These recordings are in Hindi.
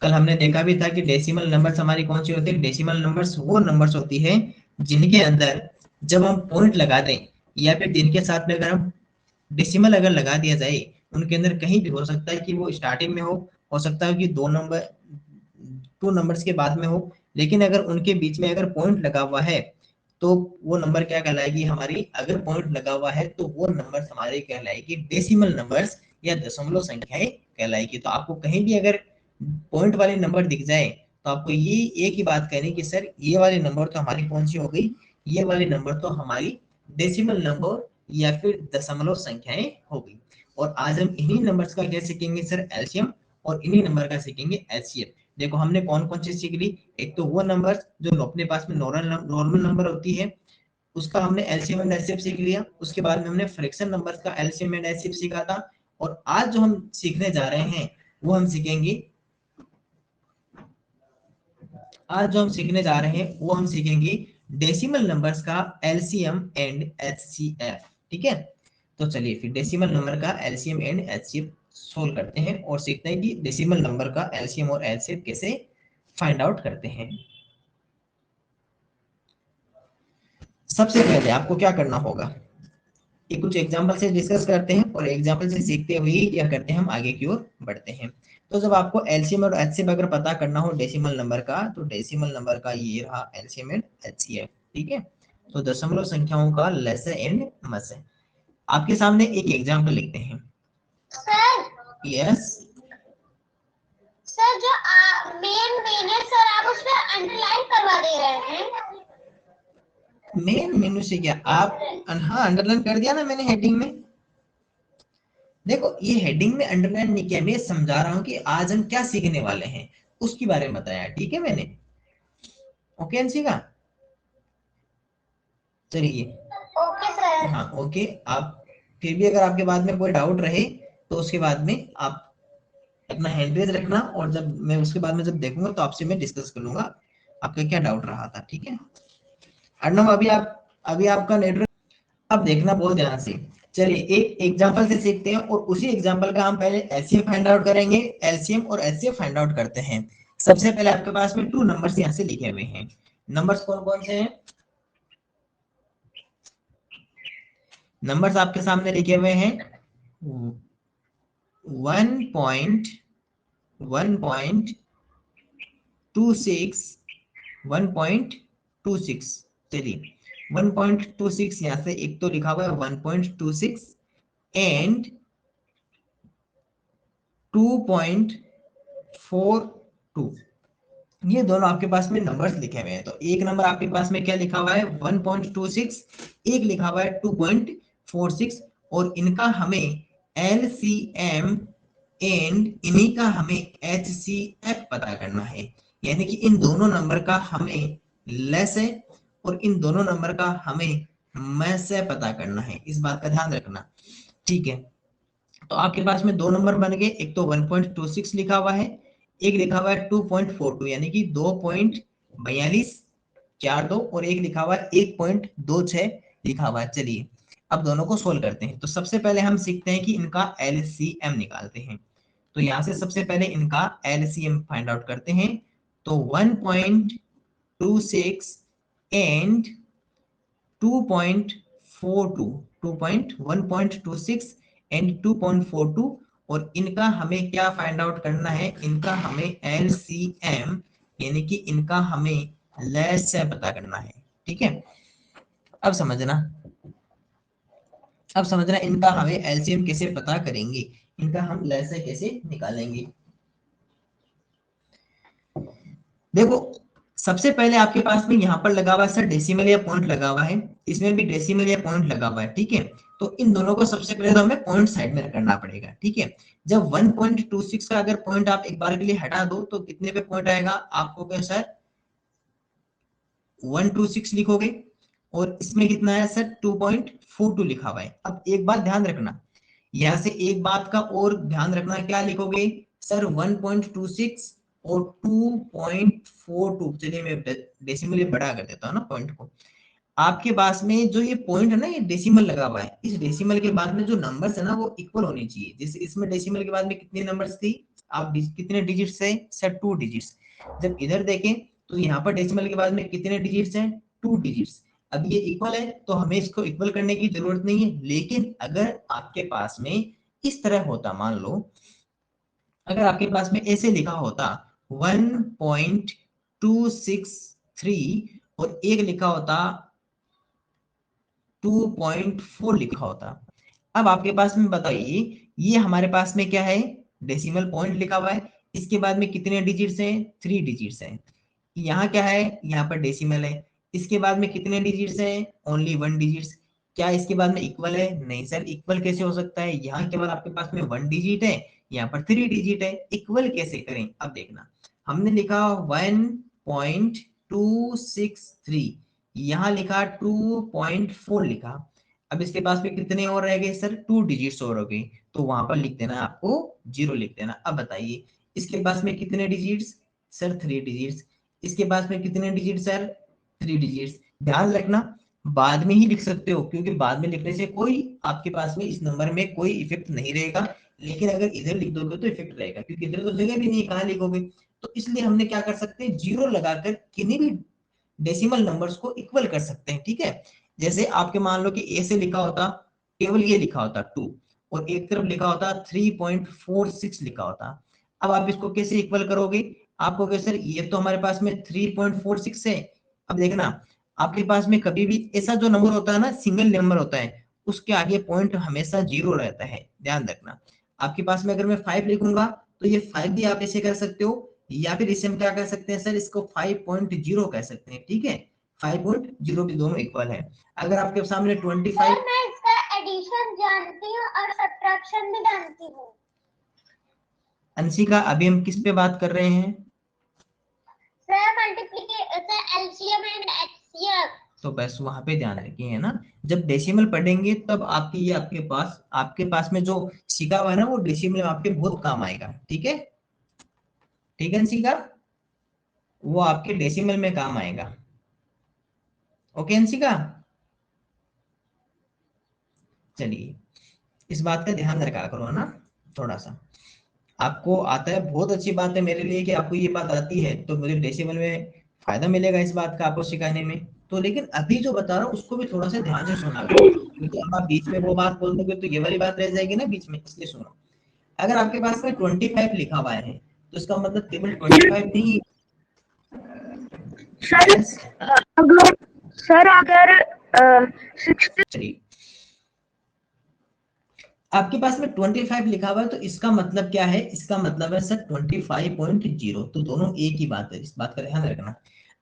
कल हमने देखा भी था कि डेसिमल नंबर्स हमारी कौन सी होती है, डेसिमल नंबर्स वो नंबर्स होती है जिनके अंदर जब हम पॉइंट लगा दें या फिर जिनके साथ में अगर हम डेसिमल अगर लगा दिया जाए, उनके अंदर कहीं भी हो सकता है कि वो स्टार्टिंग में हो सकता है कि दो नंबर, टू नंबर्स के बाद में हो, लेकिन अगर उनके बीच में अगर पॉइंट लगा हुआ है तो वो नंबर क्या कहलाएगी हमारी, अगर पॉइंट लगा हुआ है तो वो नंबर हमारी कहलाएगी डेसिमल नंबर्स या दशमलव संख्याएं कहलाएगी। तो आपको कहीं भी अगर पॉइंट वाले नंबर दिख जाए तो आपको ये एक ही बात कहनी कि सर ये वाले नंबर तो हमारी कौन सी हो गई, ये वाले नंबर तो हमारी डेसिमल नंबर या फिर दशमलव संख्याएं हो गई। और आज हम इन्हीं नंबर्स का क्या सीखेंगे सर, एलसीएम, और इन्हीं नंबर का सीखेंगे एचसीएफ। देखो हमने कौन कौन सी सीख ली, एक तो वो नंबर जो अपने पास में नॉर्मल नंबर होती है उसका हमने एलसीएम एंड एचसीएफ सीख लिया। उसके बाद में हमने फ्रैक्शन नंबर्स का एलसीएम एंड एचसीएफ सीखा था। और आज जो हम सीखने जा रहे हैं वो हम सीखेंगे, आज जो हम सीखने जा रहे हैं वो हम सीखेंगे डेसिमल नंबर्स का एलसीएम एंड एचसीएफ। ठीक है, तो चलिए फिर डेसिमल नंबर का एलसीएम एंड एचसीएफ सोल्व करते हैं और सीखते हैं कि डेसिमल नंबर का एलसीएम और एचसीएफ कैसे फाइंड आउट करते हैं। सबसे पहले आपको क्या करना होगा, ये कुछ एग्जाम्पल से डिस्कस करते हैं और एग्जाम्पल से सीखते हुए क्या करते हैं हम आगे की ओर बढ़ते हैं। तो जब आपको एलसीएम और एचसीएफ अगर पता करना हो डेसिमल नंबर का, तो डेसिमल नंबर का ये रहा एलसीएम एंड एचसीएफ। ठीक है, तो दशमलव संख्याओं का लेसर एंड मसर। आपके सामने एक एग्जाम्पल लिखते हैं। सर, यस सर, जो मेन है सर, आप उस पर अंडरलाइन करवा दे रहे हैं। मेन मेनू से क्या आप, हाँ अंडरलाइन कर दिया ना मैंने हेडिंग में। देखो ये हेडिंग में अंडरलाइन नहीं किया, मैं समझा रहा हूं कि आज हम क्या सीखने वाले हैं उसके बारे में बताया। ठीक है मैंने, ओके अंशिका, चलिए ओके सर, हाँ ओके। आप फिर भी अगर आपके बाद में कोई डाउट रहे तो उसके बाद में आप अपना हैंड रेज रखना, और जब मैं उसके बाद में जब देखूंगा तो आपसे मैं डिस्कस कर लूंगा आपका क्या डाउट रहा था। ठीक है अर्णव, अभी आपका नेटवर्क, अब देखना बहुत ध्यान से। चलिए एक एग्जांपल से सीखते हैं और उसी एग्जांपल का हम पहले एचसीएफ फाइंड आउट करेंगे, एलसीएम और एचसीएफ फाइंड आउट करते हैं। सबसे पहले आपके पास में टू नंबर्स यहाँ से लिखे हुए हैं। नंबर्स कौन कौन से हैं, नंबर्स आपके सामने लिखे हुए हैं 1.1.26 1.26। चलिए 1.26 यहाँ से एक तो लिखा हुआ है 1.26 एंड 2.42, ये दोनों आपके पास में नंबर्स लिखे हुए हैं। तो एक नंबर आपके पास में क्या लिखा हुआ है 1.26, एक लिखा हुआ है 2.46, और इनका हमें एलसीएम एंड इन्हीं का हमें एचसीएफ पता करना है। यानी कि इन दोनों नंबर का हमें लेस है और इन दोनों नंबर का हमें मैस है पता करना है, इस बात का ध्यान रखना। ठीक है, तो आपके पास में दो नंबर बन गए, एक तो 1.26 लिखा हुआ है, एक लिखा हुआ है 2.42 यानी कि 2.4242, और एक लिखा हुआ है 1.26 लिखा हुआ है। चलिए अब दोनों को सोल्व करते हैं। तो सबसे पहले हम सीखते हैं कि इनका एलसीएम निकालते हैं। तो यहाँ से सबसे पहले इनका एलसीएम फाइंड आउट करते हैं। तो 1.26 एंड 2.42, 1.26 एंड 2.42, और इनका हमें क्या फाइंड आउट करना है, इनका हमें एलसीएम यानी कि इनका हमें लेस से पता करना है। ठीक है, अब समझना, अब समझना इनका हमें एलसीएम कैसे पता करेंगे, इनका हम लेस से कैसे निकालेंगे। देखो सबसे पहले आपके पास में यहाँ पर लगा हुआ है सर डेसिमल या पॉइंट लगा हुआ है, इसमें भी डेसिमल या पॉइंट लगा हुआ है। ठीक है, तो इन दोनों को सबसे पहले तो हमें पॉइंट साइड में करना पड़ेगा। ठीक है, जब 1.26 का अगर पॉइंट आप एक बार के लिए हटा दो तो कितने पे पॉइंट आएगा, आपको क्या सर 126 लिखोगे, और इसमें कितना है सर 2.42 लिखा हुआ है। अब एक बात ध्यान रखना, यहां से एक बात का और ध्यान रखना, क्या लिखोगे सर 1.26 और 2.42, चलिए मैं डेसिमल बड़ा कर देता हूँ ना पॉइंट को, आपके पास में जो ये पॉइंट है ना, ये डेसिमल लगा हुआ है, इस डेसिमल के बाद में जो नंबर्स है ना वो इक्वल होने चाहिए। जैसे इसमें डेसिमल के बाद में कितने नंबर्स थी, आप कितने डिजिट्स है सर, 2 डिजिट्स। जब इधर देखें तो यहाँ पर डेसिमल के बाद में कितने डिजिट्स हैं, 2 डिजिट्स। अब ये इक्वल है तो हमें इसको इक्वल करने की जरूरत नहीं है। लेकिन अगर आपके पास में इस तरह होता, मान लो अगर आपके पास में ऐसे लिखा होता 1.263 और एक लिखा होता 2.4 लिखा होता, अब आपके पास में बताइए ये हमारे पास में क्या है, डेसिमल पॉइंट लिखा हुआ है, इसके बाद में कितने डिजिट्स हैं, 3 डिजिट्स हैं। यहाँ क्या है, यहाँ पर डेसिमल है, इसके बाद में कितने डिजिट्स हैं, ओनली 1 डिजिट्स। क्या इसके बाद में इक्वल है, नहीं सर, इक्वल कैसे हो सकता है, यहाँ केवल आपके पास में 1 डिजिट है, यहाँ पर 3 डिजिट है, इक्वल कैसे करें। अब देखना, हमने लिखा 1.263, यहाँ लिखा 2.4 लिखा। अब इसके पास में कितने और रह गए सर, 2 डिजिट्स और हो गए, तो वहां पर लिख देना आपको 0 लिख देना। अब बताइए इसके पास में कितने डिजिट्स, सर 3 डिजिट्स। इसके पास में कितने डिजिट सर, 3 डिजिट्स। ध्यान रखना बाद में ही लिख सकते हो, क्योंकि बाद में लिखने से कोई आपके पास में इस नंबर में कोई इफेक्ट नहीं रहेगा। लेकिन अगर इधर लिख दोगे तो इफेक्ट रहेगा, क्योंकि इधर तो जगह भी नहीं है, कहाँ लिखोगे। तो इसलिए हमने क्या कर सकते हैं, 0 लगाकर किन्हीं भी डेसिमल नंबर्स को इक्वल कर सकते हैं, ठीक है। जैसे आपके मान लो कि ए से लिखा होता, केवल ये लिखा होता 2, और एक तरफ लिखा होता 3.46 लिखा होता। अब आप इसको कैसे इक्वल करोगे, आपको कहे सर ये तो हमारे पास में 3.46 है। अब देखना आपके पास में कभी भी ऐसा जो नंबर होता है ना, सिंगल नंबर होता है, उसके आगे पॉइंट हमेशा 0 रहता है, ध्यान रखना। आपके पास में अगर मैं 5 लिखूंगा तो ये 5 भी आप ऐसे कर सकते हो, या फिर इसे हम क्या कर सकते हैं सर, इसको 5.0 कह सकते हैं, ठीक है। 5.0 भी दोनों इक्वल है। अगर आपके सामने 25, मैं इसका एडिशन जानती हूँ और सब्ट्रैक्शन भी जानती हूँ। अंशिका अभी हम किस पे बात कर रहे हैं, sir multiplication, LCM and HCF. तो बस वहां पे ध्यान रखिए, है ना। जब डेसिमल पढ़ेंगे तब आपकी ये आपके पास में जो सीखा हुआ है ना, वो डेसिमल में आपके बहुत काम आएगा, ठीक है। ठीक है अंशिका, वो आपके डेसिमल में काम आएगा। ओके अंशिका, चलिए इस बात का ध्यान रखा करो ना थोड़ा सा। आपको आता है, बहुत अच्छी बात है मेरे लिए कि आपको ये बात आती है, तो मुझे डेसिमल में फायदा मिलेगा इस बात का आपको सिखाने में। तो लेकिन अभी जो बता रहा हूँ उसको भी थोड़ा सा ध्यान से सुना करो, क्योंकि अब आप बीच में वो बात बोल दोगे तो ये वाली बात रह जाएगी ना बीच में, इसलिए सुनो। अगर आपके पास में 25 लिखा हुआ है तो इसका मतलब केवल 25 नहीं। सर यस, अगर सर अगर 60, चलिए आपके पास में 25 लिखा हुआ है तो इसका मतलब क्या है, इसका मतलब है सर 25.0, तो दोनों एक ही बात है, इस बात का ध्यान रखना।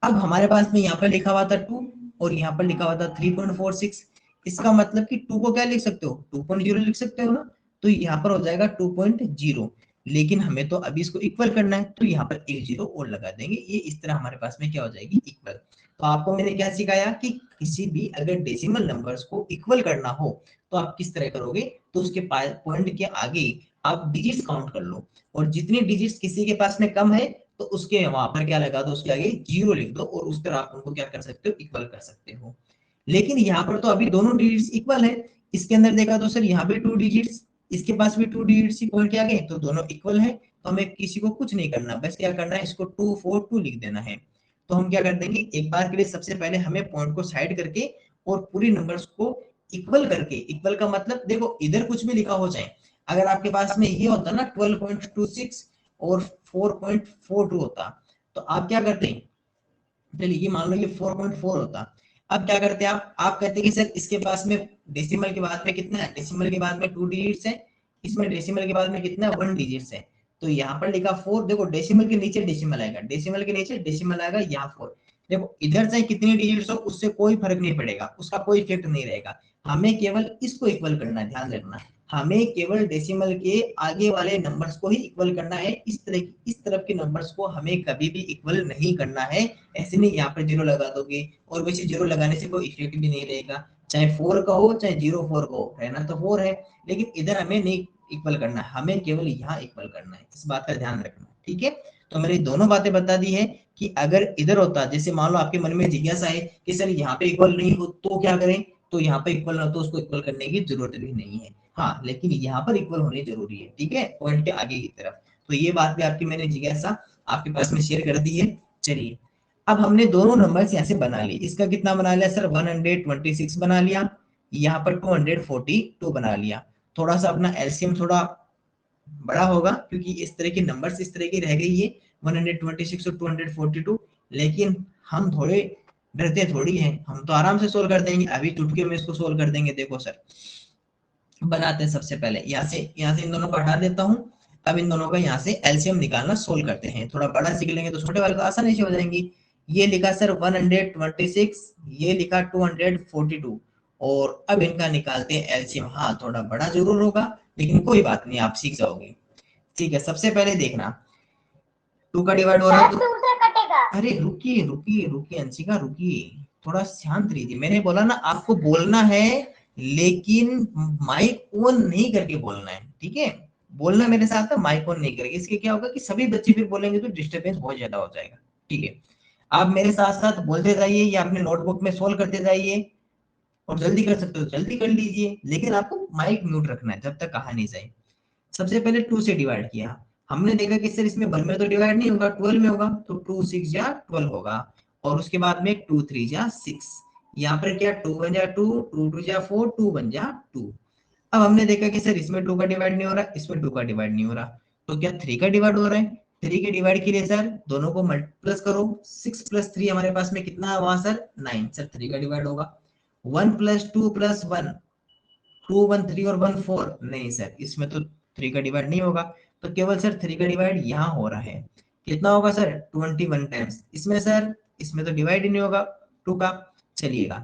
अब हमारे पास में यहाँ पर लिखा हुआ था 2 और यहाँ पर लिखा हुआ था 3.46, इसका मतलब कि 2 को क्या लिख सकते हो, 2.0 लिख सकते हो ना, तो यहाँ पर हो जाएगा 2.0। लेकिन हमें तो अभी इसको इक्वल करना है, तो यहाँ पर एक 0 और लगा देंगे, ये इस तरह हमारे पास में क्या हो जाएगी, इक्वल। तो आपको मैंने क्या सिखाया कि किसी भी अगर डेसिमल नंबर्स को इक्वल करना हो तो आप किस तरह करोगे, तो उसके पॉइंट के आगे आप डिजिट्स काउंट कर लो, और जितनी डिजिट्स किसी के पास में कम है तो उसके वहां पर क्या लगा दो, उसके आगे 0 लिख दो, और उस तरह आप उनको क्या कर सकते हो, इक्वल कर सकते हो। लेकिन यहाँ पर तो अभी दोनों डिजिट्स इक्वल है, इसके अंदर देखा तो सर यहाँ पे 2 डिजिट्स, इसके पास भी 2 डिजिट्स ही पॉइंट के आगे, तो दोनों इक्वल है, तो हमें किसी को कुछ नहीं करना, बस क्या करना है, इसको 242 लिख देना है। तो हम क्या कर देंगे, एक बार के लिए सबसे पहले हमें पॉइंट को साइड करके और पूरी नंबर्स को इक्वल करके, इक्वल का मतलब देखो इधर कुछ भी लिखा हो जाए, अगर आपके पास में ये होता ना 12.26 और 4.42 होता, तो आप क्या करते हैं, चलिए ये मान लो ये 4.4 होता। अब क्या करते हैं आप कहते हैं कि सर इसके पास में डेसिमल के बाद में कितना है, डेसिमल के बाद में 2 डिजिट्स है, इसमें डेसिमल के बाद में कितना है, 1 डिजिट्स है। तो यहाँ पर लिखा 4, देखो डेसिमल के नीचे डेसिमल आएगा, डेसिमल के नीचे डेसिमल आएगा, यहाँ 4। देखो इधर से कितनी डिजिट्स हो उससे कोई फर्क नहीं पड़ेगा, उसका कोई इफेक्ट नहीं रहेगा, हमें केवल इसको इक्वल करना है, ध्यान रखना। हमें केवल डेसिमल के आगे वाले नंबर्स को ही इक्वल करना है, इस तरफ के नंबर्स को हमें कभी भी इक्वल नहीं करना है। ऐसे नहीं यहाँ पर 0 लगा दोगे, और वैसे 0 लगाने से कोई इफेक्ट भी नहीं रहेगा, चाहे 4 का हो चाहे 0.4 का हो, रहना तो 4 है, लेकिन इधर हमें नहीं इक्वल करना है, हमें केवल यहाँ इक्वल करना है, इस बात का ध्यान रखना, ठीक है। तो मैंने दोनों बातें बता दी है कि अगर इधर होता, जैसे मान लो आपके मन में जिज्ञासा है कि सर यहाँ पे इक्वल नहीं हो तो क्या करें, तो यहाँ पे इक्वल ना तो उसको इक्वल करने की जरूरत भी नहीं है। हाँ, लेकिन यहाँ पर इक्वल होनी जरूरी है, ठीक है, पॉइंट के आगे की तरफ। तो ये बात भी आपकी मैंने जिज्ञासा आपके पास में शेयर कर दी है। चलिए, अब हमने दोनों नंबर्स यहाँ से बना लिए। इसका कितना बना लिया सर, 126 बना लिया, यहाँ पर 242 बना लिया। थोड़ा सा अपना एलसीएम थोड़ा बड़ा होगा क्योंकि इस तरह के नंबर्स इस तरह की रह गई है 126 और 242, लेकिन हम थोड़े डरते थोड़ी हैं, हम तो आराम से सोल्व कर देंगे। अभी चुटकी में इसको सोल्व कर देंगे। देखो सर, बनाते हैं सबसे पहले यहाँ से इन दोनों को हटा देता हूँ। अब इन दोनों का यहाँ से एलसीएम निकालना सोल्व करते हैं। थोड़ा बड़ा सीख लेंगे तो छोटे वाले तो आसानी से हो जाएंगी। ये लिखा सर 126, ये लिखा 242, और अब इनका निकालते हैं एलसीएम। हाँ, थोड़ा बड़ा जरूर होगा लेकिन कोई बात नहीं, आप सीख जाओगे। ठीक है, सबसे पहले देखना 2 का डिवाइड हो रहा है तो कटेगा। अरे रुकिए रुकिए रुकिए अंशिका, रुकिए, थोड़ा शांत रहिए। मैंने बोला ना आपको बोलना है, लेकिन माइक ऑन नहीं करके बोलना है, ठीक है। बोलना मेरे साथ है, माइक ऑन नहीं करके। इसके क्या होगा कि सभी बच्चे फिर बोलेंगे तो डिस्टरबेंस बहुत ज्यादा हो जाएगा, ठीक है। आप मेरे साथ साथ बोलते जाइए या अपने नोटबुक में सोल्व करते जाइए, और जल्दी कर सकते हो जल्दी कर लीजिए, लेकिन आपको माइक म्यूट रखना है जब तक कहा नहीं जाए। सबसे पहले 2 से डिवाइड किया, हमने देखा कि सर इसमें 1 में तो डिवाइड नहीं होगा, 12 में होगा, तो 2 6 जा 12 होगा, और उसके बाद में 2 3 जा 6, यहाँ पर क्या 2 1 जा 2, 2 2 जा 4, 2 1 जा 2। अब हमने देखा कि सर इसमें 2 का डिवाइड नहीं हो रहा, इसमें 2 का डिवाइड नहीं हो रहा, तो क्या 3 का डिवाइड हो रहा है। 3 के डिवाइड के लिए सर दोनों को मल्टीप्लस करो, 6 प्लस 3 हमारे पास में कितना हुआ सर 9, सर 3 का डिवाइड होगा। 1 प्लस 2 प्लस 1, 2 1 3 और 1 4, नहीं सर इसमें तो 3 का डिवाइड नहीं होगा, तो केवल सर 3 का डिवाइड यहाँ हो रहा है। कितना होगा सर 21 टाइम्स, इसमें सर इसमें तो डिवाइड ही नहीं होगा 2 का। चलिएगा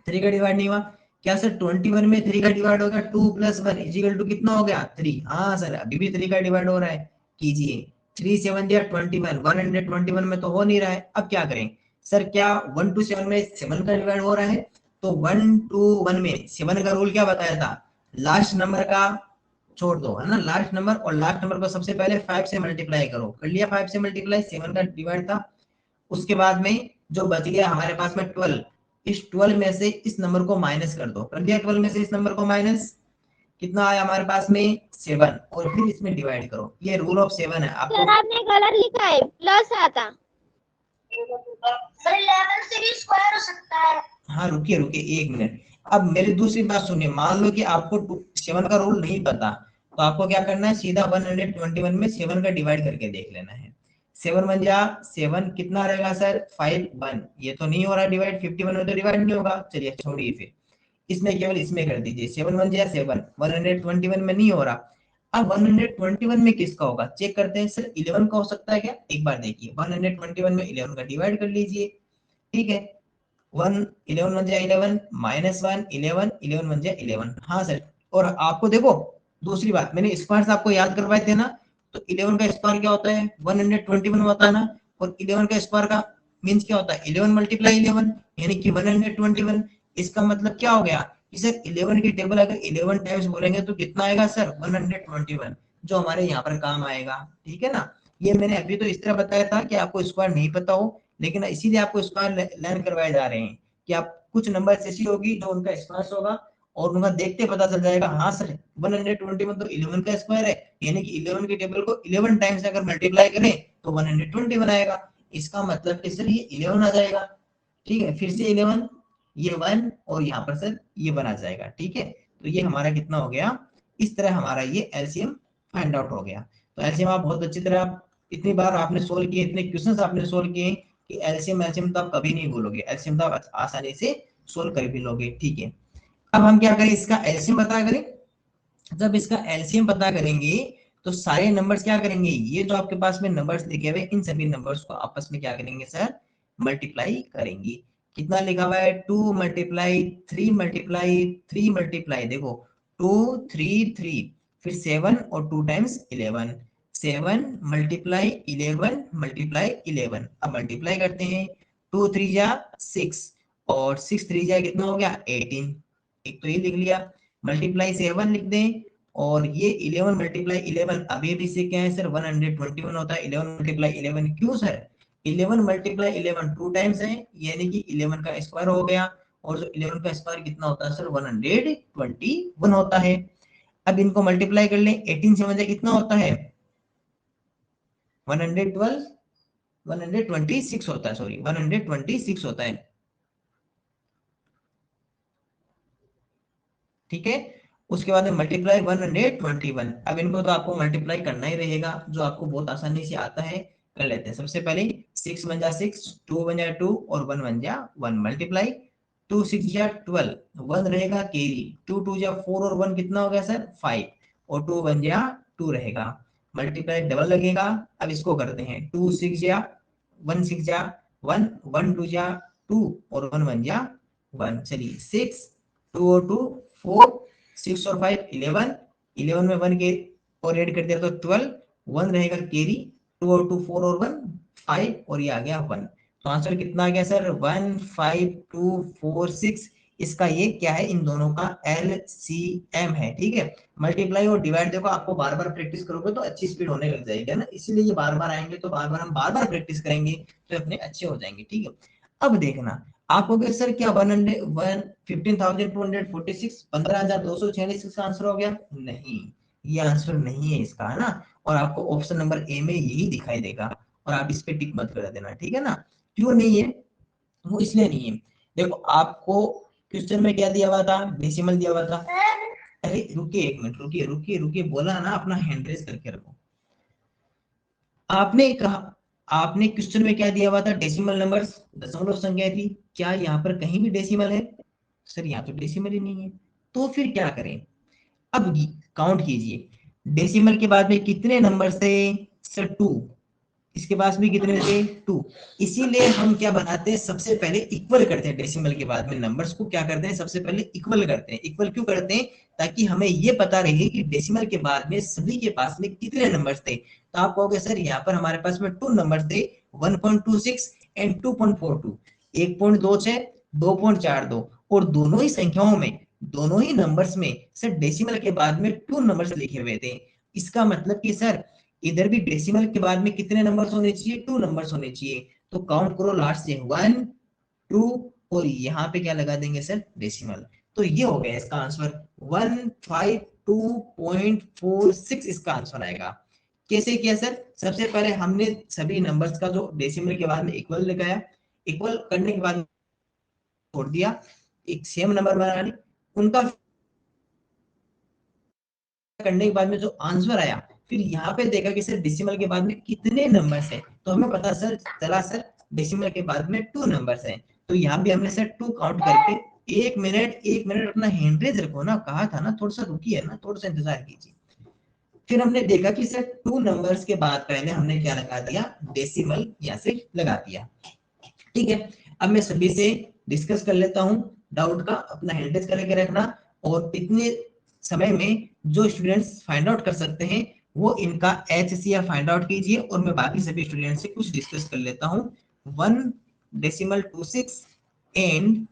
3 का डिवाइड नहीं हुआ, क्या सर 21 में 3 का डिवाइड होगा, 2 प्लस 1 इजिकल टू कितना हो गया 3। हाँ सर अभी भी 3 का डिवाइड हो रहा है, कीजिए। 3 7 दिया 21, 121 में तो हो नहीं रहा है। अब क्या करें सर, क्या 1 to 7 में 7 का डिवाइड हो रहा है, तो 1 to 1 में 7 का रूल क्या बताया था, लास्ट नंबर का छोड़ दो, है ना, लास्ट नंबर, और लास्ट नंबर को सबसे पहले 5 से मल्टीप्लाई करो। कर लिया 5 से मल्टीप्लाई, 7 का डिवाइड था। उसके बाद में जो बच गया हमारे पास में 12, इस 12 में से इस नंबर को माइनस कर दो। कर दिया 12 में से इस नंबर को माइनस, कितना आया हमारे पास में 7, और फिर इसमें डिवाइड करो। ये रूल ऑफ 7 है आपको। सर आपने गलत लिखा है, प्लस आता। सर 11 से भी स्क्वायर हो सकता है। हाँ रुकिए रुकिए 1 मिनट। अब मेरी दूसरी बात सुनिए, मान लो कि आपको 7 का रूल नहीं पता, तो आपको क्या करना है, सीधा 121 में 7 का डिवाइड करके देख लेना है। 7 1 जा 7, कितना रहेगा सर 5 1, ये तो नहीं हो रहा डिवाइड, 51 में तो डिवाइड नहीं होगा। चलिए छोड़िए, फिर इसमें केवल इसमें कर दीजिए, 7 1 जा 7, 121 में नहीं हो रहा। अब 121 में किसका होगा चेक करते हैं, सर 11 का हो सकता है क्या, एक बार देखिए 121 में 11 का डिवाइड कर लीजिए, ठीक है। 1 11 1 जा 11, माइनस 1 11, 11 1 जा 11। हाँ सर, और आपको देखो दूसरी बात, मैंने स्क्वायर आपको याद करवाए थे ना, तो 11 का स्क्वायर क्या होता है 121 होता है ना, और 11 का स्क्वायर का मींस क्या होता है 11 मल्टीप्लाई 11, यानी कि 121। इसका मतलब क्या हो गया कि सर 11 की टेबल अगर 11 टाइम्स बोलेंगे तो कितना आएगा सर 121, जो हमारे यहाँ पर काम आएगा, ठीक है ना। ये मैंने अभी तो इस तरह बताया था कि आपको स्क्वायर नहीं पता हो, लेकिन इसीलिए आपको स्क्वायर लर्न करवाए जा रहे हैं कि आप कुछ नंबर ऐसी होगी जो उनका स्क्वायर होगा, और उनका देखते पता चल जाएगा हाँ सर 120 में तो 11 का स्क्वायर है, यानी कि 11 की टेबल को 11 टाइम्स अगर मल्टीप्लाई करें तो 120 बनाएगा। इसका मतलब कि सर ये 11 आ जाएगा, ठीक है। फिर से 11, ये 1, और यहाँ पर सर ये बना जाएगा, ठीक है। तो ये हमारा कितना हो गया, इस तरह हमारा ये एलसीएम फाइंड आउट हो गया। तो एलसीएम आप बहुत अच्छी तरह, इतनी बार आपने सोल्व किए, इतने क्वेश्चंस आपने सोल्व किए कि एलसीएम तो आप कभी नहीं भूलोगे, एलसीएम तो आप आसानी से सोल्व कर भी लोगे, ठीक है। अब हम क्या करें, इसका एलसीएम पता करें। जब इसका एलसीएम पता करेंगे तो सारे नंबर्स क्या करेंगे, ये जो आपके पास में नंबर्स लिखे हुए इन सभी नंबर्स को आपस में क्या करेंगे सर, मल्टीप्लाई करेंगे। कितना लिखा हुआ है 2 मल्टीप्लाई 3 मल्टीप्लाई 3 मल्टीप्लाई, देखो 2 3 3, फिर 7 और 2 टाइम्स 11, 7 मल्टीप्लाई 11 मल्टीप्लाई 11। अब मल्टीप्लाई करते हैं, 2 3 जा 6, और 6 3 जा कितना हो गया 18, एक तो ये लिख लिया। मल्टीप्लाई 7 लिख दें, और ये 11 मल्टीप्लाई 11 अभी भी से क्या है सर 121 होता है। 11 मल्टीप्लाई 11 क्यों सर? 11 मल्टीप्लाई 11 टू टाइम्स है, यानी कि 11 का स्क्वायर हो गया, और जो 11 का स्क्वायर कितना होता है सर 121 होता है। अब इनको मल्टीप्लाई कर लें, 18 से मुझे कितना होता है 112 126 होता है, सॉरी 126 होता है, ठीक है। उसके बाद में मल्टीप्लाई 121। अब इनको तो आपको मल्टीप्लाई करना ही रहेगा, जो आपको बहुत आसानी से आता है, कर लेते हैं। सबसे पहले 6 वन जा 6, 2 वन जा 2 और 1 वन जा 1, मल्टीप्लाई 2 6 जा 12, 1 रहेगा कैरी, 2 2 जा 4 और 1 कितना हो गया सर 5, और 2 वन जा 2 रहेगा, मल्टीप्लाई डबल लगेगा। अब इसको करते हैं 2 6 जा 1 6 जा 1, 1 2 जा 2 और 1 1 जा 1, चलिए 6 2 और 2 4, 6 और 5 11, 11 में 1 के और ऐड कर दिया तो 12, 1 रहेगा कैरी, 2 और 2 4 और 1 5, और ये आ गया 1। तो आंसर कितना आ गया सर 1 5 2 4 6। इसका ये क्या है, इन दोनों का LCM है, ठीक है। मल्टीप्लाई और डिवाइड देखो आपको बार बार प्रैक्टिस करोगे तो अच्छी स्पीड होने लग जाएगी, है ना, इसीलिए ये बार बार आएंगे, तो बार बार हम बार बार प्रैक्टिस करेंगे तो अपने अच्छे हो जाएंगे, ठीक है। अब देखना आपको कि सर क्या 15,246 15,246 इसका आंसर हो गया? नहीं, ये आंसर नहीं है इसका, है ना। और आपको ऑप्शन नंबर ए में यही दिखाई देगा, और आप इस पे टिक मत कर देना, ठीक है ना। क्यों नहीं है? वो इसलिए नहीं है, देखो आपको क्वेश्चन में क्या दिया हुआ था, डेसिमल दिया हुआ था। अरे रुकिए एक मिनट, रुकिए रुकिए रुकिए, बोला ना अपना हैंड रेस करके रखो। आपने कहा, आपने क्वेश्चन में क्या दिया हुआ था, डेसिमल नंबर्स, दशमलव संख्या थी, क्या यहाँ पर कहीं भी डेसिमल है? सर यहाँ तो डेसिमल ही नहीं है, तो फिर क्या करें? अब काउंट कीजिए, डेसिमल के बाद में कितने नंबर थे सर 2, इसके पास भी कितने थे 2, इसीलिए हम क्या बनाते हैं, सबसे पहले इक्वल करते हैं, डेसिमल के बाद में नंबर्स को क्या करते हैं, सबसे पहले इक्वल करते हैं। इक्वल क्यों करते हैं? ताकि हमें ये पता रहे कि डेसिमल के बाद में सभी के पास में कितने नंबर्स थे। तो आप कहोगे सर यहाँ पर हमारे पास में 2 नंबर थे 1.26 एंड 2.42, 1.26 2.42, और दोनों ही संख्याओं में, दोनों ही नंबर्स में सर डेसिमल के बाद में 2 नंबर्स लिखे हुए थे। इसका मतलब कि सर इधर भी डेसिमल के बाद में कितने नंबर्स होने चाहिए, 2 नंबर्स होने चाहिए। तो काउंट करो लास्ट से 1 2, और यहाँ पे क्या लगा देंगे सर डेसिमल। तो ये हो गया इसका आंसर 152.46 इसका आंसर आएगा। कैसे किया सर? सबसे पहले हमने सभी नंबर्स का जो डेसिमल के बाद में इक्वल लगाया, इक्वल करने के बाद छोड़ दिया, एक सेम नंबर बनाने, उनका करने के बाद में जो आंसर आया, फिर यहाँ पे देखा कि सर डेसिमल के बाद में कितने नंबर्स है, तो हमें पता सर चला सर डेसिमल के बाद में 2 नंबर्स हैं। तो यहाँ भी हमने सर 2 काउंट करके, एक मिनट अपना हैंड रेज रखो ना, कहा था ना, थोड़ा सा रुकिए ना, थोड़ा सा इंतजार कीजिए। फिर हमने देखा कि सर 2 नंबर्स के बाद पहले हमने क्या लगा दिया, डेसिमल यहाँ से लगा दिया, ठीक है। अब मैं सभी से डिस्कस कर लेता हूँ डाउट का, अपना हैंड रेज करके रखना, और इतने समय में जो स्टूडेंट्स फाइंड आउट कर सकते हैं वो इनका HCF फाइंड आउट कीजिए, और मैं बाकी सभी स्टूडेंट से कुछ डिस्कस कर लेता हूँ। 1.26 एंड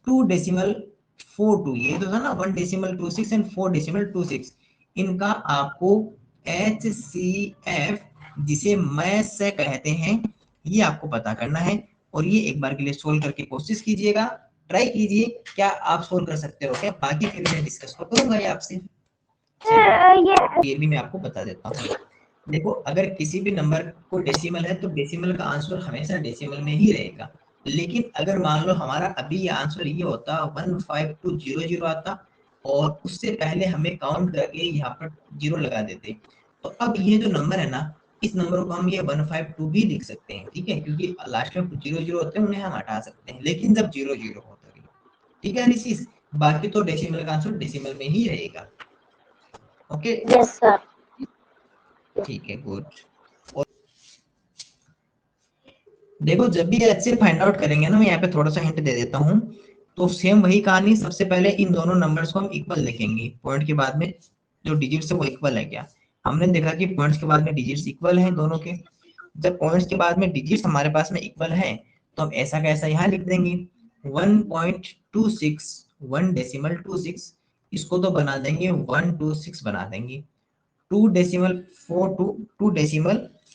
2.42, ये तो था ना 1.26 एंड 4.26, इनका आपको HCF, जिसे मैथ्स से कहते हैं, ये आपको पता करना है। और ये एक बार के लिए सोल्व करके कोशिश कीजिएगा, ट्राई कीजिए, क्या आप सोल्व कर सकते हो क्या? बाकी फिर मैं डिस्कस को करूंगा ये आपसे, ये भी मैं आपको बता देता हूँ। देखो अगर किसी भी नंबर को डेसिमल है तो डेसिमल का आंसर हमेशा डेसिमल में ही रहेगा, लेकिन अगर मान लो हमारा अभी ये आंसर ये होता 15200 आता, और उससे पहले हमें काउंट करके यहाँ पर 0 लगा देते, तो अब ये जो नंबर है ना, इस नंबर को हम ये 152 भी लिख सकते हैं, ठीक है, क्योंकि लास्ट में 00 होते हैं, उन्हें हम हटा सकते हैं, लेकिन जब 00 होता है, ठीक है निशीश, बाकी तो डेसिमल का आंसर डेसिमल में ही रहेगा। ओके यस सर, ठीक है, गुड। और देखो जब भी अच्छे फाइंड आउट करेंगे ना, मैं यहाँ पे थोड़ा सा हिंट दे देता हूँ, तो सेम वही कहानी, सबसे पहले इन दोनों नंबर्स को हम इक्वल लिखेंगे, पॉइंट के बाद में जो डिजिट्स है वो इक्वल है क्या, हमने देखा कि पॉइंट्स के बाद में डिजिट्स इक्वल हैं दोनों के। जब पॉइंट्स के बाद में डिजिट्स हमारे पास में इक्वल है, तो हम ऐसा का ऐसा यहाँ लिख देंगे 1.26 1.26, इसको तो बना देंगे 126 बना देंगे। 2.42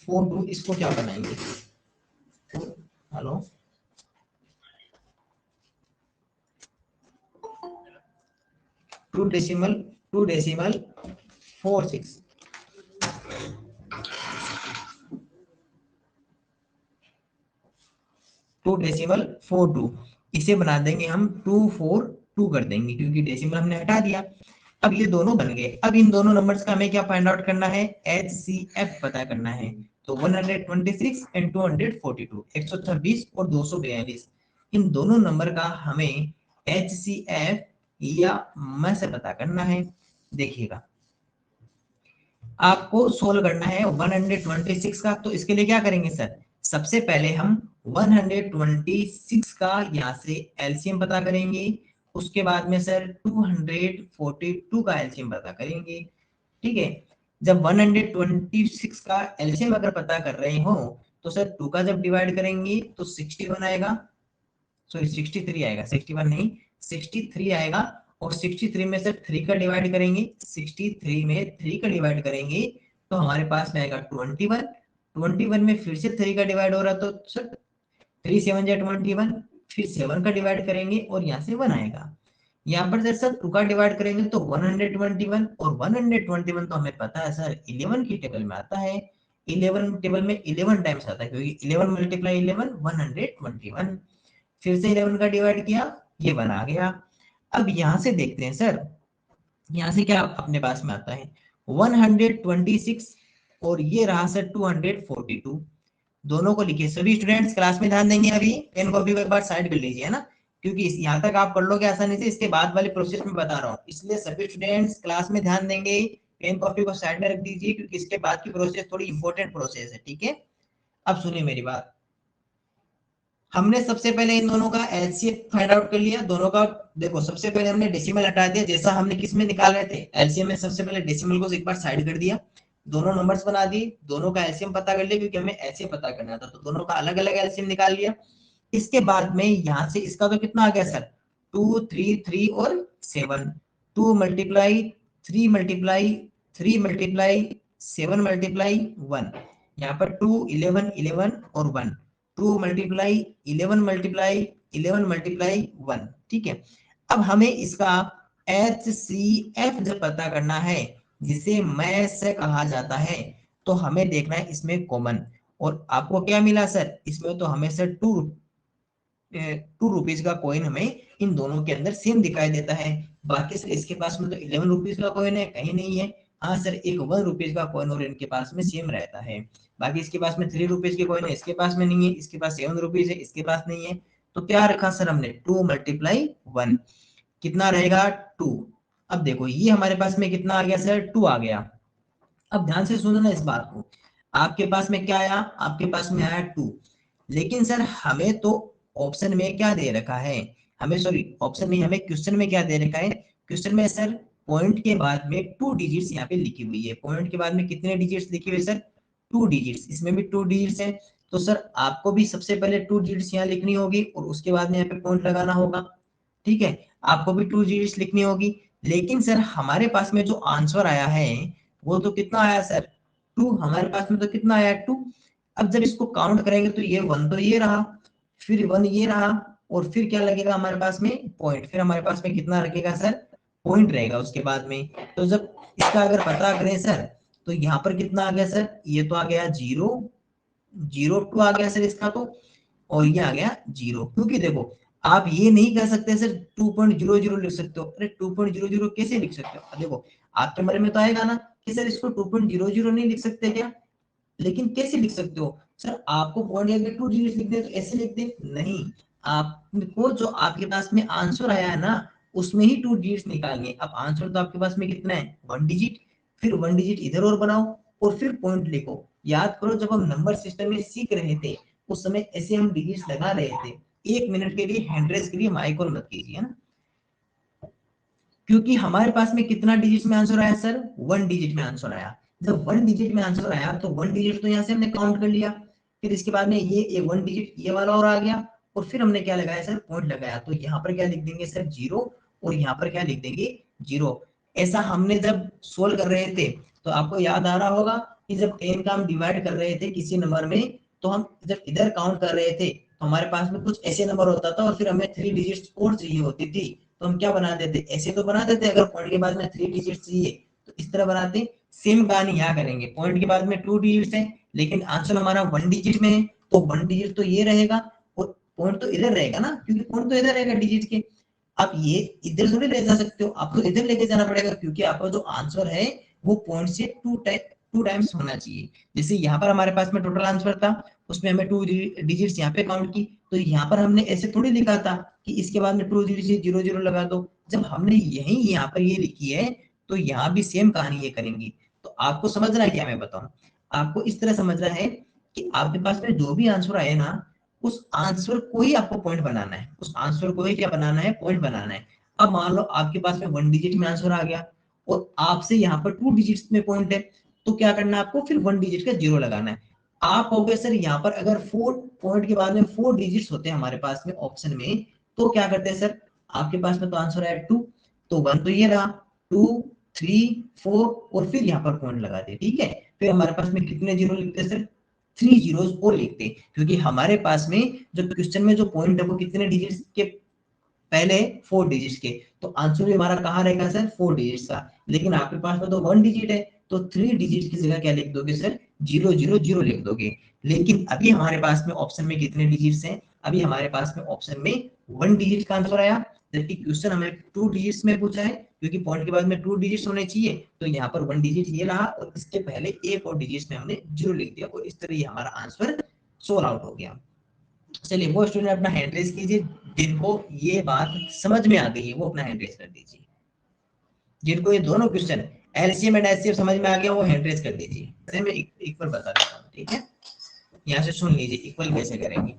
2.42 इसको क्या बनाएंगे? हेलो, 2.46 2.42 इसे बना देंगे हम 242 कर देंगे, क्योंकि डेसिमल हमने हटा दिया। अब ये दोनों बन गए। अब इन दोनों नंबर्स का हमें क्या फाइंड आउट करना है? HCF पता करना है। तो 126 एंड 242, 126 और 242, इन दोनों नंबर का हमें HCF या मैं से पता करना है। देखिएगा, आपको सोल्व करना है 126 का। तो इसके लिए क्या करेंगे सर? सबसे पहले हम 126 का यहाँ से एलसीएम पता करेंगे। उसके बाद में सर 242 का एलसीएम पता करेंगे। ठीक है, जब 126 का एलसीएम अगर पता कर रहे हो तो सर 2 का जब डिवाइड करेंगे तो 61 आएगा, सॉरी 63 आएगा, 61 नहीं 63 आएगा। और 63 में से 3 का डिवाइड करेंगे, 63 में 3 का डिवाइड करेंगे तो हमारे पास में आएगा 21। 21 में फिर से 3 का डिवाइड हो रहा तो सर 3 7 जा 21, फिर 7 का डिवाइड करेंगे और यहाँ से 1 आएगा। यहाँ पर सर 2 का डिवाइड करेंगे तो 121, और 121 तो हमें पता है सर 11 की टेबल में आता है। 11 टेबल में 11 टाइम्स आता है, क्योंकि 11 मल्टीप्लाई 11 121। फिर से 11 का डिवाइड किया, ये 1 आ गया। अब यहां से देखते हैं सर, यहां से क्या अपने पास में आता है? 126 और ये रहा सर 242। दोनों को लिखिए। सभी स्टूडेंट्स क्लास में ध्यान देंगे। अभी पेन कॉपी को एक बार साइड कर लीजिए, है ना, क्योंकि यहाँ तक आप कर लोगे आसानी से, इसके बाद वाले प्रोसेस में बता रहा हूँ, इसलिए सभी स्टूडेंट्स क्लास में ध्यान देंगे। पेन कॉपी को साइड में रख दीजिए, क्योंकि इसके बाद की प्रोसेस थोड़ी इंपॉर्टेंट प्रोसेस है। ठीक है, अब सुनिए मेरी बात। हमने सबसे पहले इन दोनों का एलसीएम फाइंड आउट कर लिया। दोनों का देखो, सबसे पहले हमने डेसिमल हटा दिया, जैसा हमने किस में निकाल रहे थे, एलसीएम में। सबसे पहले डेसिमल को एक बार साइड कर दिया, दोनों नंबर्स बना दिए, दोनों का एलसीएम पता कर लिया, क्योंकि हमें ऐसे पता करना था, तो दोनों का अलग अलग एलसीएम निकाल लिया। इसके बाद में यहाँ से इसका तो कितना आ गया सर? 2 3 3 और 7, 2 मल्टीप्लाई 3 मल्टीप्लाई 3 मल्टीप्लाई 7 मल्टीप्लाई 1, यहाँ पर 2 11 11 और 1, 2 मल्टीप्लाई 11 मल्टीप्लाई 11 मल्टीप्लाई 1। ठीक है, अब हमें इसका HCF जब पता करना है, जिसे मैथ से कहा जाता है, तो हमें देखना है इसमें कॉमन। और आपको क्या मिला सर? इसमें तो हमें सर 2 रुपीज का कॉइन हमें इन दोनों के अंदर सेम दिखाई देता है। बाकी सर इसके पास में तो 11 रुपीज का कॉइन है, कहीं नहीं है। हाँ सर, एक 1 रुपीज का कॉइन और इनके पास में सेम रहता है। बाकी इसके पास में 3 रुपीज के कॉइन है, इसके पास में नहीं है। इसके पास 7 रुपीज है, इसके पास नहीं है। तो क्या रखा सर हमने? 2 मल्टीप्लाई 1, कितना रहेगा? 2। अब देखो ये हमारे पास में कितना आ गया सर? 2 आ गया। अब ध्यान से सुनो ना इस बात को। आपके पास में क्या आया? आपके पास में आया 2। लेकिन सर हमें तो ऑप्शन में क्या दे रखा है? हमें, सॉरी ऑप्शन नहीं, हमें क्वेश्चन में क्या दे रखा है? क्वेश्चन में सर पॉइंट के बाद में 2 डिजिट्स यहाँ पे लिखी हुई है। पॉइंट के बाद में कितने डिजिट्स लिखी हुई है सर? 2 डिजिट्स। इसमें भी 2 डिजिट्स है। तो सर आपको भी सबसे पहले 2 डिजिट्स यहाँ लिखनी होगी और उसके बाद में यहाँ पे पॉइंट लगाना होगा। ठीक है, आपको भी 2 डिजिट्स लिखनी होगी। लेकिन सर हमारे पास में जो आंसर आया है वो तो कितना आया सर? 2। हमारे पास में तो कितना आया? 2। अब जब इसको काउंट करेंगे तो ये 1 तो ये रहा, फिर 1 ये रहा, और फिर क्या लगेगा हमारे पास में? पॉइंट। फिर हमारे पास में कितना रखेगा सर? पॉइंट रहेगा उसके बाद में। तो जब इसका अगर पता करें सर, तो यहाँ पर कितना आ गया सर? ये तो आ गया 0 0 2 आ गया सर इसका तो, और ये आ गया 0। क्योंकि देखो, आप ये नहीं कह सकते सर 2.00 लिख सकते हो। अरे 2.00 कैसे लिख सकते हो? देखो, आपके मन में तो आएगा ना कि सर इसको 2.00 नहीं लिख सकते क्या? लेकिन कैसे लिख सकते हो सर? आपको पॉइंट अगर 2 डिजिट लिख दे तो ऐसे लिख दे? नहीं, आपको जो आपके पास में आंसर आया है ना, उसमें ही 2 डिजिट निकालने। अब आंसर तो आपके पास में कितना है? 1 डिजिट। फिर 1 डिजिट इधर और बनाओ और फिर पॉइंट लिखो। याद करो, जब हम नंबर सिस्टम में सीख रहे थे उस समय ऐसे हम डिजिट्स लगा रहे थे। 1 मिनट के लिए हैंड रेस के लिए माइक ऑन मत कीजिए ना, क्योंकि हमारे पास में कितना डिजिट में आंसर आया सर? 1 डिजिट में आंसर आया। जब 1 डिजिट में आंसर आया तो 1 डिजिट तो यहाँ से हमने काउंट कर लिया। फिर इसके बाद में ये 1 डिजिट ये वाला और आ गया, और फिर हमने क्या लगाया सर? पॉइंट लगाया। तो यहाँ पर क्या लिख देंगे सर? 0, और यहाँ पर क्या लिख देंगे? 0। ऐसा हमने जब सोल्व कर रहे थे तो आपको याद आ रहा होगा कि जब 10 का हम डिवाइड कर रहे थे किसी नंबर में, तो हम जब इधर काउंट कर रहे थे तो हमारे पास में कुछ ऐसे नंबर होता था और फिर हमें 3 डिजिट्स और चाहिए होती थी, तो हम क्या बना देते, ऐसे तो बना देते, अगर पॉइंट के बाद में 3 डिजिट्स चाहिए तो इस तरह बनाते। सेम कहानी यहाँ करेंगे, पॉइंट के बाद में 2 डिजिट्स है लेकिन आंसर हमारा 1 डिजिट में है, तो 1 डिजिट तो ये रहेगा और पॉइंट तो इधर रहेगा ना, क्योंकि पॉइंट तो इधर रहेगा डिजिट के। आप ये इधर थोड़ी ले जा सकते हो, आपको इधर लेके जाना पड़ेगा, क्योंकि आपका जो आंसर है वो पॉइंट से 2 टाइम्स होना चाहिए। जैसे यहाँ पर हमारे पास में टोटल आंसर था, उसमें हमें 2 डिजिट्स यहाँ पे काउंट की, तो यहाँ पर हमने ऐसे थोड़ी लिखा था कि इसके बाद में 2 डिजिट 0 0 लगा दो। जब हमने यही यहाँ पर ये लिखी है तो यहाँ भी सेम कहानी ये करेंगी। तो आपको समझना है क्या मैं बताऊं, आपको इस तरह समझना है कि आपके पास में जो भी आंसर आए ना, उस आंसर को ही आपको पॉइंट बनाना है, उस आंसर को ही क्या बनाना है, पॉइंट बनाना है। अब मान लो आपके पास में 1 डिजिट में आंसर आ गया और आपसे यहाँ पर 2 डिजिट्स में पॉइंट है, तो क्या करना है आपको, फिर 1 डिजिट का 0 लगाना है। आप कहोगे सर यहाँ पर अगर 4 पॉइंट के बाद में 4 डिजिट्स होते हैं हमारे पास में ऑप्शन में, तो क्या करते हैं सर, आपके पास में तो आंसर है 2, तो 1 तो ये रहा, 2 3 4 और फिर यहाँ पर पॉइंट लगा दे, ठीक है। फिर हमारे पास में कितने जीरो लिखते हैं सर, 3 जीरोस और लिखते, क्योंकि हमारे पास में जो क्वेश्चन में जो पॉइंट है वो कितने डिजिट्स के, पहले 4 डिजिट्स के, तो आंसर भी हमारा कहाँ रहेगा सर, 4 डिजिट्स का। लेकिन आपके पास में तो 1 डिजिट है, तो 3 डिजिट की जगह क्या लिख दोगे सर, 0 0 0 लिख दोगे। लेकिन अभी हमारे पास में ऑप्शन में कितने डिजिट्स हैं, अभी हमारे पास में ऑप्शन में 1 डिजिट का आंसर आया, जबकि क्वेश्चन हमें 2 डिजिट्स में पूछा है, क्योंकि पॉइंट के बाद में 2 डिजिट्स होने चाहिए, तो यहाँ पर 1 डिजिट ये रहा और इसके पहले एक और डिजिट में हमने 0 लिख दिया, और इस तरह ये हमारा आंसर सोल्व आउट हो गया। चलिए वो स्टूडेंट अपना हैंड रेज कीजिए, जिनको ये बात समझ में आ गई है वो अपना हैंड रेज कर दीजिए। जिनको ये दोनों क्वेश्चन एलसीएम एंड एचसीएफ समझ में आ गया वो हैंड रेज कर दीजिए। मैं इक्वल बता देता हूँ, ठीक है, यहाँ से सुन लीजिए इक्वल कैसे करेंगे।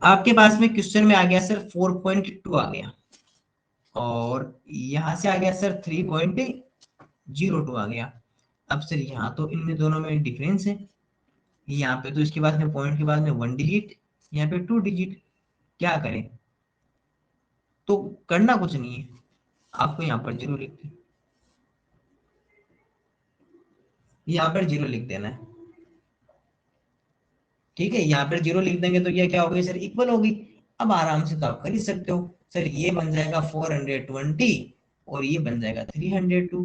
आपके पास में क्वेश्चन में आ गया सर 4.2 आ गया, और यहाँ से आ गया सर 3.02 आ गया। अब सर यहाँ तो इनमें दोनों में डिफरेंस है, यहाँ पे तो इसके बाद में पॉइंट के बाद में 1 डिजिट, यहाँ पे 2 डिजिट, क्या करें, तो करना कुछ नहीं है, आपको यहाँ पर 0 लिख, यहाँ पर 0 लिख देना है, ठीक है। यहाँ पर 0 लिख देंगे तो ये क्या होगी सर, इक्वल होगी। अब आराम से तो आप कर ही सकते हो सर, ये बन जाएगा 420 और ये बन जाएगा 302,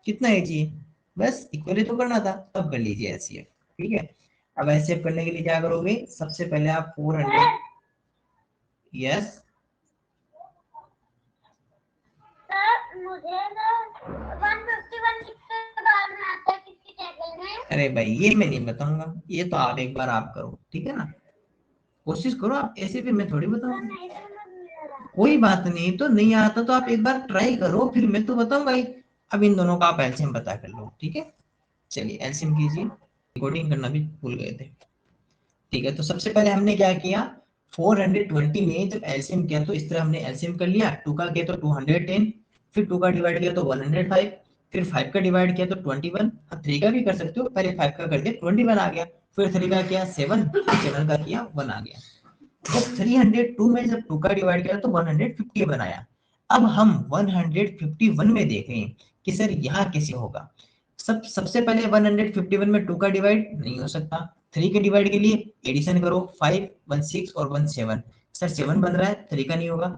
कितना है जी, बस इक्वली तो करना था, अब कर लीजिए एचसीएफ, ठीक है। अब एचसीएफ करने के लिए क्या करोगे, सबसे पहले आप 400, यस मुझे ना 151 कितने बार में आता है किसकी टेबल में? अरे भाई ये मैं नहीं बताऊंगा, ये तो आप एक बार आप करो, ठीक है ना, कोशिश करो आप, ऐसे फिर मैं थोड़ी बताऊंगा। कोई बात नहीं, तो नहीं आता तो आप एक बार ट्राई करो, फिर मैं तो बताऊंगा ही। अब इन दोनों का आप एलसीएम पता कर लो, ठीक है। चलिए एलसीएम कीजिए, रिकॉर्डिंग करना भी भूल गए थे, ठीक है। तो सबसे पहले हमने क्या किया, 420 में जब एलसीएम किया तो इस तरह हमने एलसीएम कर लिया, 2 का किया तो 210, फिर 2 का डिवाइड किया तो 105, फिर 5 का डिवाइड किया तो 21, 3 का भी कर सकते हो, पहले 5 का कर दिया 21 आ गया, फिर 3 का किया 7, 7 का किया 1 आ गया। तो 302 में जब 2 का डिवाइड किया तो 150 बनाया। अब हम 151 में देखें कि सर यहाँ कैसे होगा। सबसे पहले 151 में 2 का डिवाइड नहीं हो सकता, 3 के डिवाइड के लिए एडिशन करो, 5 1 6 और 1 7, सर 7 बन रहा है, 3 का नहीं होगा।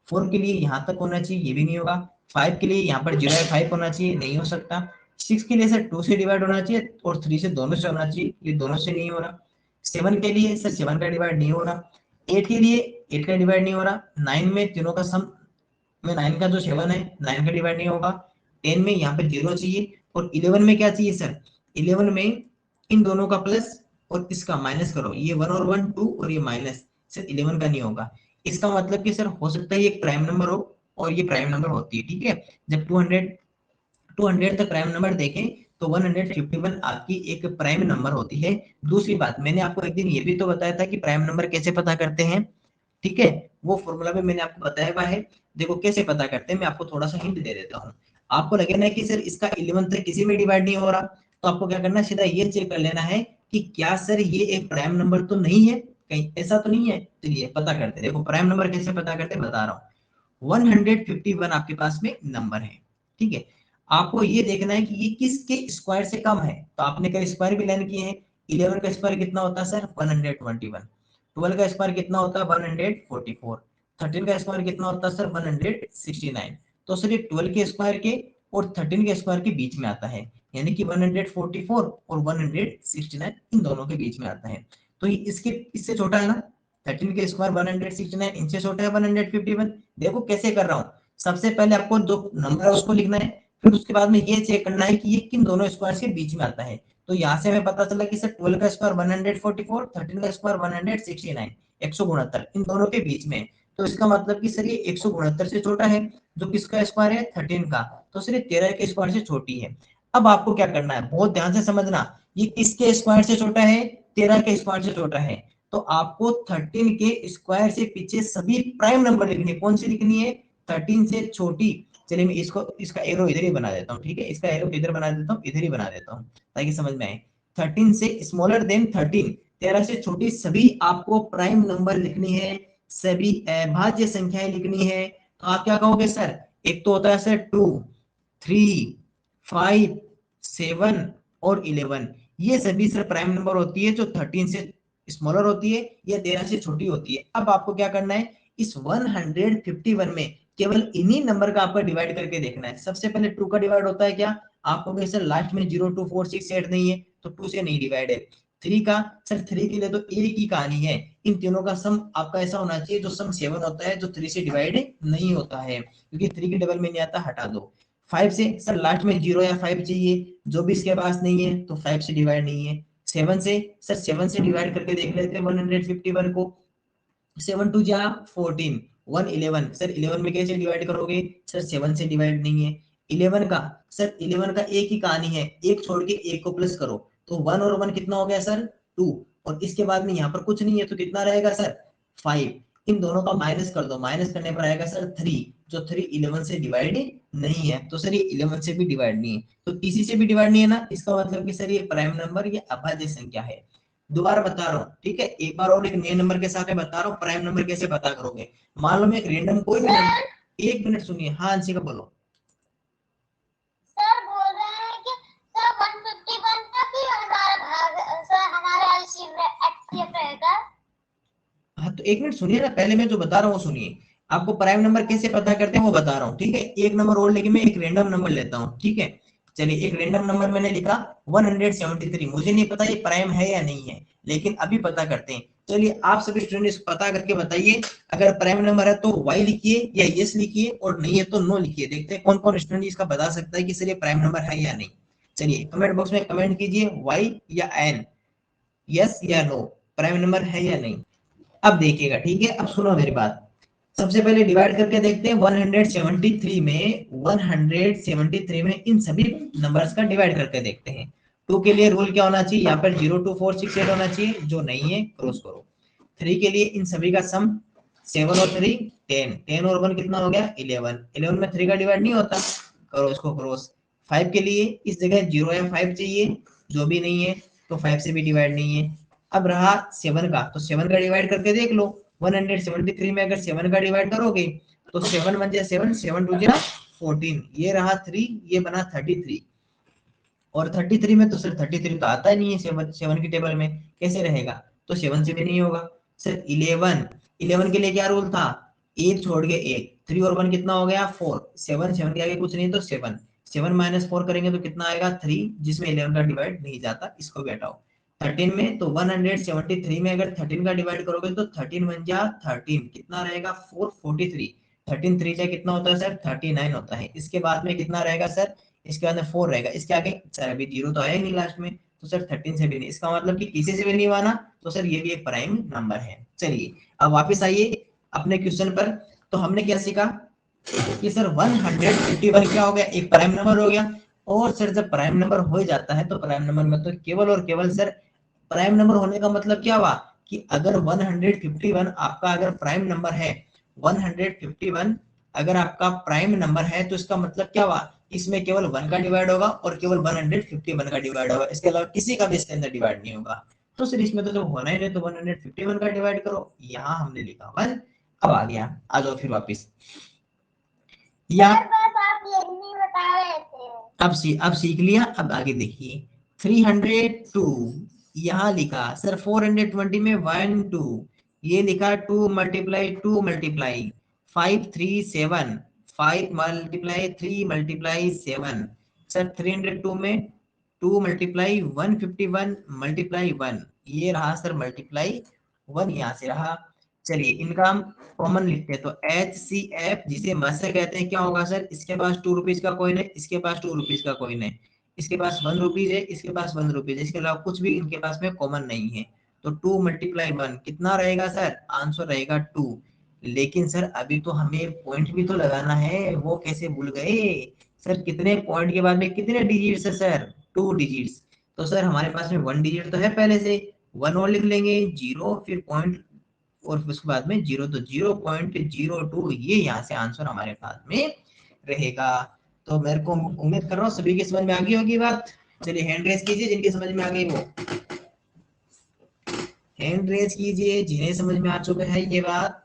4 के लिए यहाँ तक होना चाहिए, ये भी नहीं होगा। 5 के लिए यहाँ पर 0 है, 5 होना चाहिए, नहीं हो सकता। 6 के लिए सर 2 से डिवाइड होना चाहिए और 3 से दोनों से होना चाहिए, ये दोनों से नहीं हो रहा। 7 के लिए सर 7 का डिवाइड नहीं हो रहा। 8 के लिए 8 का डिवाइड नहीं हो रहा। 9 में तीनों का सम में 9 का जो 7 है 9 का डिवाइड नहीं होगा। 10 में यहाँ पे 0 चाहिए, और 11 में क्या चाहिए सर, 11 में इन दोनों का प्लस और इसका माइनस करो, ये 1 और 1 2 और ये माइनस, सर 11 का नहीं होगा। इसका मतलब कि सर हो सकता है ये एक प्राइम नंबर हो, और ये प्राइम नंबर होती है, ठीक है। जब 200 तक प्राइम नंबर देखें तो 151 आपकी एक प्राइम नंबर होती है। दूसरी बात, मैंने आपको एक दिन ये भी तो बताया था कि प्राइम नंबर कैसे पता करते हैं, ठीक है। वो फॉर्मूला भी मैंने आपको बताया हुआ है, देखो कैसे पता करते हैं, मैं आपको थोड़ा सा हिंट दे देता हूँ। आपको लगे ना कि सर इसका 11 से किसी में डिवाइड नहीं हो रहा, तो आपको क्या करना है, सीधा ये चेक कर लेना है कि क्या सर ये एक प्राइम नंबर तो नहीं है, कहीं ऐसा तो नहीं है। चलिए पता करते हैं, देखो प्राइम नंबर कैसे पता करते हैं बता रहा हूँ। 151 आपके पास में नंबर है, ठीक है। आपको ये देखना है कि ये किसके स्क्वायर से कम है, तो आपने कई स्क्वायर भी लर्न किए हैं। 11 का स्क्वायर कितना होता है सर 121, 12 का स्क्वायर कितना होता है 144, 13 का स्क्वायर कितना होता है सर 169। तो सर ये 12 के स्क्वायर के और 13 के स्क्वायर के बीच में आता है, यानी कि 144 और 169 इन दोनों के बीच में आता है। तो ये इसके इससे छोटा है ना, 13 के स्क्वायर 169, इनसे छोटा है 151। देखो कैसे कर रहा हूँ, सबसे पहले आपको जो नंबर है उसको लिखना है, फिर उसके बाद में ये चेक करना है कि ये किन दोनों स्क्वायर के बीच में आता है। तो यहाँ से हमें पता चला कि सर 12 का स्क्वायर 144, 13 का स्क्वायर 169, 169 इन दोनों के बीच में। तो इसका मतलब कि सर ये 169 से छोटा है, जो किसका स्क्वायर है 13 का, तो सर ये 13 के स्क्वायर से छोटी है। अब आपको क्या करना है, बहुत ध्यान से समझना, ये किसके स्क्वायर से छोटा है 13 के स्क्वायर से छोटा है। तो आपको 13 के स्क्वायर से पीछे सभी प्राइम नंबर लिखनी है, कौन सी लिखनी है 13 से छोटी। चलिए मैं इसको इसका एरो इधर ही बना देता हूँ, ठीक है, इसका एरो इधर बना देता हूँ, इधर ही बना देता हूँ ताकि समझ में आए। 13 से स्मॉलर देन 13, 13 से छोटी सभी आपको प्राइम नंबर लिखनी है, सभी अभाज्य संख्याएं लिखनी है। तो आप क्या कहोगे सर, एक तो होता है सर 2, 3, 5, 7 और 11, ये सभी सर प्राइम नंबर होती है जो 13 से स्मॉलर होती है या 13 से छोटी होती है। अब आपको क्या करना है, इस 151 में केवल इन्हीं नंबर का आपको डिवाइड करके देखना है। सबसे पहले 2 का डिवाइड होता है क्या, आपको सर लास्ट में 0 2 4 6 8 नहीं है तो 2 से नहीं डिवाइड है। 3 का सर 3 के लिए तो एक ही कहानी है, इन तीनों का सम आपका ऐसा होना चाहिए जो सम 7 होता है, जो 3 से डिवाइड नहीं होता है, क्योंकि 3 के डबल में नहीं आता, हटा दो। 5 से सर लास्ट में 0 या 5 चाहिए, जो भी इसके पास नहीं है तो 5 से डिवाइड नहीं है। 7 से सर 7 से डिवाइड करके देख लेते हैं 151 को, 7 टू जा 14, 111, सर 11 में कैसे डिवाइड करोगे, सर 7 से डिवाइड नहीं है। 11 का सर 11 का एक ही कहानी है, एक छोड़ के एक को प्लस करो, तो 1 और 1 कितना हो गया सर 2, और इसके बाद में यहाँ पर कुछ नहीं है तो कितना रहेगा सर 5। इन दोनों का माइनस कर दो, माइनस करने पर आएगा सर 3, जो 3 11 से डिवाइड नहीं है, तो सर ये 11 से भी डिवाइड नहीं है, तो किसी से भी डिवाइड नहीं है ना, इसका मतलब कि सर ये प्राइम नंबर या अभाज्य संख्या है। दोबारा बता रहा हूँ, ठीक है, एक बार और एक नए नंबर के साथ में बता रहा हूँ प्राइम नंबर कैसे पता करोगे। मान लो मैं एक रेंडम कोई भी नंबर, एक मिनट सुनिए, हाँ अंशिका बोलो। सर बोल रहे हैं कि सर 151 का भी हमारा भाग सर हमारा एचसीएफ रहेगा। हाँ तो एक मिनट सुनिए ना, पहले मैं जो बता रहा हूँ सुनिए, आपको प्राइम नंबर कैसे पता करते हैं वो बता रहा हूँ, ठीक है। एक नंबर और लेके मैं एक रेंडम नंबर लेता हूँ, ठीक है। चलिए एक रेंडम नंबर मैंने लिखा 173, मुझे नहीं पता ये प्राइम है या नहीं है, लेकिन अभी पता करते हैं। चलिए आप सभी स्टूडेंट पता करके बताइए, अगर प्राइम नंबर है तो वाई लिखिए या यस लिखिए, और नहीं है तो नो लिखिए। देखते हैं कौन कौन स्टूडेंट इसका बता सकता है कि सर ये प्राइम नंबर है या नहीं। चलिए कमेंट बॉक्स में कमेंट कीजिए वाई या एन, यस या नो, प्राइम नंबर है या नहीं। अब देखिएगा, ठीक है, अब सुनो मेरी बात। सबसे पहले डिवाइड करके देखते हैं 173 में, 173 में इन सभी नंबर्स का डिवाइड करके देखते हैं। 2 के लिए रूल क्या होना चाहिए, यहाँ पर 0 2 4 6 8 होना चाहिए, जो नहीं है क्रॉस करो। 3 के लिए इन सभी का सम 7 और 3 10, 10 और 1 कितना हो गया 11, 11 में 3 का डिवाइड नहीं होता, करो इसको क्रॉस। 5 के लिए इस जगह 0 या 5 चाहिए, जो भी नहीं है, तो 5 से भी डिवाइड नहीं है। अब रहा 7 का, तो 7 का डिवाइड करके देख लो। 173 में अगर 7 का डिवाइड करोगे तो 7 1 7, 7 2 14, ये रहा 3, ये बना 33, और 33 में तो सर 33 तो आता ही नहीं है 7 की टेबल में, कैसे रहेगा, तो 7 से भी नहीं होगा। सर 11, 11 के लिए क्या रूल था, एक छोड़ के एक, 3 और 1 कितना हो गया 4, 7 7 के आगे कुछ नहीं तो 7, 7 माइनस 4 करेंगे तो कितना आएगा 3, जिसमें 11 का डिवाइड नहीं जाता, इसको भी हटाओ। 13 में तो 173 में अगर 13 का डिवाइड करोगे तो 13 1 जा 13, कितना रहेगा 443, 13 3 जा कितना होता है सर 39 होता है। इसके बाद में कितना रहेगा सर, इसके बाद में 4 रहेगा, इसके आगे सर अभी 0 तो आया नहीं लास्ट में, तो सर 13 से भी नहीं, इसका मतलब कि किसी से भी नहीं माना, तो सर ये भी एक प्राइम नंबर है। चलिए अब वापस आइए अपने क्वेश्चन पर। तो हमने क्या सीखा कि सर 151 क्या हो गया, एक प्राइम नंबर हो गया। और सर जब प्राइम नंबर हो जाता है तो प्राइम नंबर में तो केवल और केवल सर, प्राइम नंबर होने का मतलब क्या हुआ कि अगर 151 आपका अगर प्राइम नंबर है, 151 अगर आपका प्राइम नंबर है तो इसका मतलब क्या हुआ, इसमें केवल 1 का डिवाइड होगा और केवल 151 का डिवाइड होगा, इसके अलावा किसी का भी इसके अंदर डिवाइड नहीं होगा। तो सर इसमें तो जब होना ही नहीं तो 151 का डिवाइड करो, यहाँ हमने लिखा 1। अब आ गया, आ जाओ फिर वापिस। या बस आप यही बता रहे थे। अब सीख लिया। अब आगे देखिए 302 यहाँ लिखा सर 420 में 1 2 ये लिखा 2 multiply 2 multiply 537 5 multiply 3 multiply 7 sir 302 में 2 मल्टीप्लाई 151 मल्टीप्लाई 1 ये रहा सर मल्टीप्लाई 1 यहाँ से रहा। चलिए इनका हम कॉमन लिखते हैं तो HCF जिसे मत्स्य कहते हैं क्या होगा सर, इसके पास 2 रुपीज का कॉइन है, इसके पास 2 रुपीज का कॉइन है, इसके पास 1 रुपीज है, इसके पास 1 रुपीज है, इसके अलावा कुछ भी इनके पास में कॉमन नहीं है। तो 2 मल्टीप्लाई 1 कितना रहेगा सर, आंसर रहेगा 2। लेकिन सर अभी तो हमें पॉइंट भी तो लगाना है, वो कैसे भूल गए सर, कितने पॉइंट के बाद में कितने डिजिट्स है सर, 2 डिजिट्स। तो सर हमारे पास में 1 डिजिट तो है पहले से, 1 और लिख लेंगे, 0 फिर पॉइंट और उसके बाद में 0, तो 0.02 ये यहाँ से आंसर हमारे पास में रहेगा। तो मेरे को उम्मीद कर रहा हूँ सभी की समझ में आ गई होगी बात। चलिए हैंड रेस कीजिए जिनकी समझ में आ गई वो हैंड रेस कीजिए, जिन्हें समझ में आ चुका है ये बात